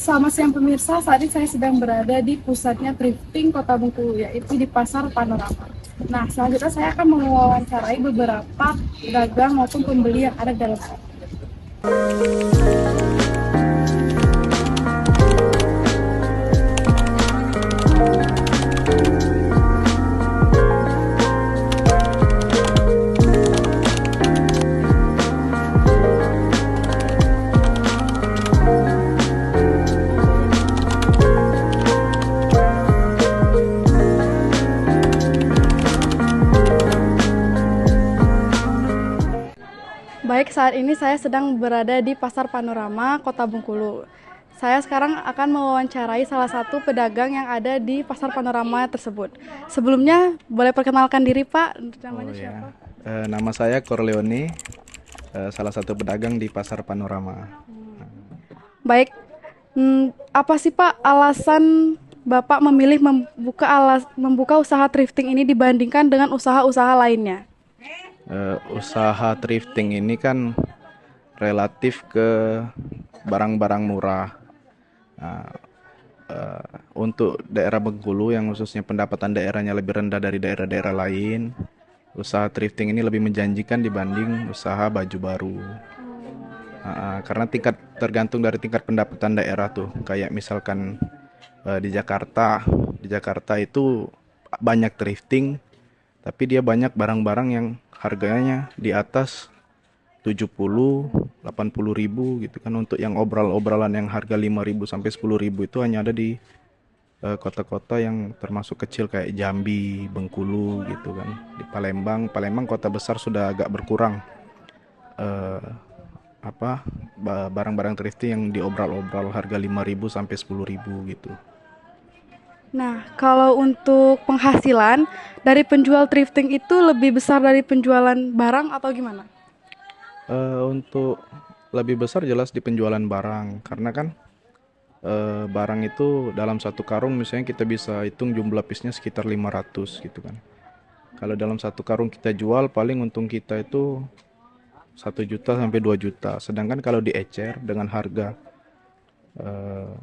Selamat siang pemirsa, saat ini saya sedang berada di pusatnya thrifting Kota Bengkulu, yaitu di Pasar Panorama. Nah, selanjutnya saya akan mewawancarai beberapa pedagang maupun pembeli yang ada di dalam. Baik, saat ini saya sedang berada di Pasar Panorama, Kota Bengkulu. Saya sekarang akan mewawancarai salah satu pedagang yang ada di Pasar Panorama tersebut. Sebelumnya, boleh perkenalkan diri, Pak? Namanya siapa? Nama saya Corleone, salah satu pedagang di Pasar Panorama. Baik, apa sih Pak alasan Bapak memilih membuka usaha thrifting ini dibandingkan dengan usaha-usaha lainnya? Usaha thrifting ini kan relatif ke barang-barang murah. Nah, untuk daerah Bengkulu yang khususnya pendapatan daerahnya lebih rendah dari daerah-daerah lain, usaha thrifting ini lebih menjanjikan dibanding usaha baju baru. Karena tergantung dari tingkat pendapatan daerah tuh. Kayak misalkan di Jakarta itu banyak thrifting, tapi dia banyak barang-barang yang harganya di atas 70, 80 ribu gitu kan. Untuk yang obral-obralan yang harga 5 ribu sampai 10 ribu itu hanya ada di kota-kota yang termasuk kecil kayak Jambi, Bengkulu gitu kan. Di Palembang kota besar sudah agak berkurang eh, barang-barang thrifting yang diobral-obral harga 5 ribu sampai 10 ribu gitu. Nah, kalau untuk penghasilan dari penjual thrifting itu lebih besar dari penjualan barang atau gimana? Untuk lebih besar jelas di penjualan barang, karena kan barang itu dalam satu karung misalnya kita bisa hitung jumlah piece-nya sekitar 500 gitu kan. Kalau dalam satu karung kita jual paling untung kita itu 1 juta sampai 2 juta. Sedangkan kalau diecer dengan harga eh,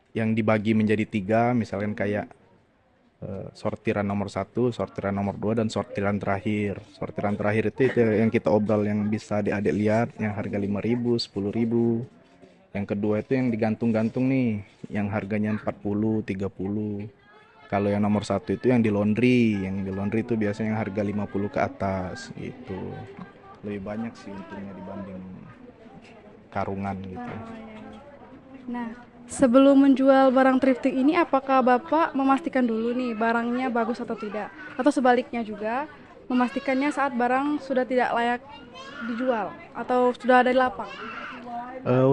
yang dibagi menjadi tiga, misalkan kayak sortiran nomor satu, sortiran nomor dua, dan sortiran terakhir. Sortiran terakhir itu yang kita obral yang bisa adik-adik lihat, yang harga 5 ribu, 10 ribu. Yang kedua itu yang digantung-gantung nih, yang harganya 40, 30. Kalau yang nomor satu itu yang di laundry itu biasanya yang harga 50 ke atas gitu. Lebih banyak sih untungnya dibanding karungan gitu. Nah, sebelum menjual barang thrifting ini, apakah Bapak memastikan dulu nih barangnya bagus atau tidak? Atau sebaliknya juga, memastikannya saat barang sudah tidak layak dijual atau sudah ada di lapang?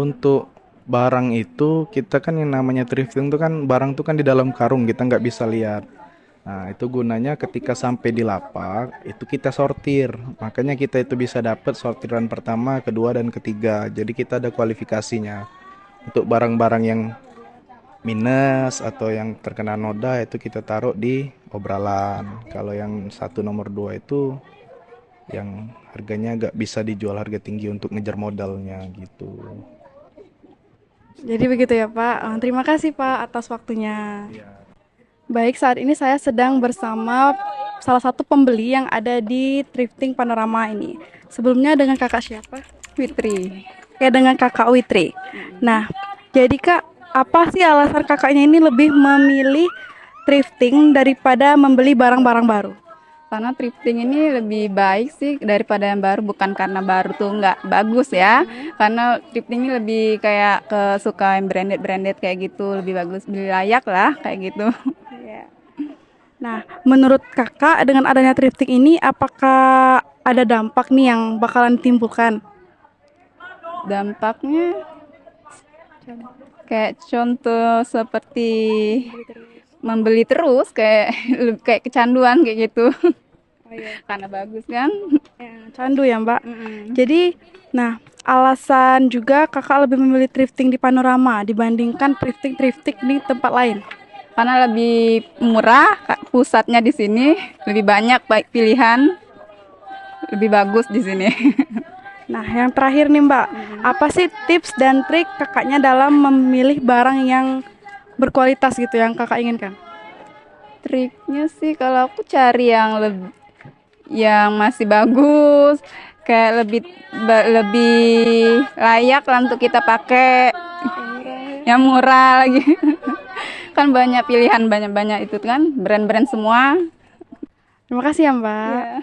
Untuk barang itu kita kan yang namanya thrifting tuh kan barang tuh kan di dalam karung, kita nggak bisa lihat. Nah itu gunanya ketika sampai di lapak itu kita sortir, makanya kita itu bisa dapat sortiran pertama, kedua, dan ketiga. Jadi kita ada kualifikasinya. Untuk barang-barang yang minus atau yang terkena noda itu kita taruh di obralan. Kalau yang satu nomor dua itu yang harganya nggak bisa dijual harga tinggi untuk ngejar modalnya gitu. Jadi begitu ya Pak. Terima kasih Pak atas waktunya. Baik, saat ini saya sedang bersama salah satu pembeli yang ada di thrifting Panorama ini. Sebelumnya dengan kakak siapa? Fitri. Ya, dengan kakak Witri. Nah, jadi kak, apa sih alasan kakaknya ini lebih memilih thrifting daripada membeli barang-barang baru? Karena thrifting ini lebih baik sih daripada yang baru, bukan karena baru tuh nggak bagus ya. Karena thrifting ini lebih kayak ke suka yang branded kayak gitu, lebih bagus, lebih layak lah kayak gitu. Iya. Nah, menurut kakak dengan adanya thrifting ini, apakah ada dampak nih yang bakalan ditimbulkan? Dampaknya kayak contoh seperti membeli terus kayak kayak kecanduan kayak gitu. Oh iya, Karena bagus kan. candu ya Mbak. Mm-mm. Jadi, nah alasan juga kakak lebih memilih thrifting di Panorama dibandingkan thrifting di tempat lain. Karena lebih murah, pusatnya di sini lebih banyak baik pilihan, lebih bagus di sini. Nah, yang terakhir nih Mbak, apa sih tips dan trik kakaknya dalam memilih barang yang berkualitas gitu yang kakak inginkan? Triknya sih kalau aku cari yang yang masih bagus, kayak lebih layak lah untuk kita pakai, yang murah lagi. Kan banyak pilihan, banyak itu kan brand-brand semua. Terima kasih ya Mbak. Ya.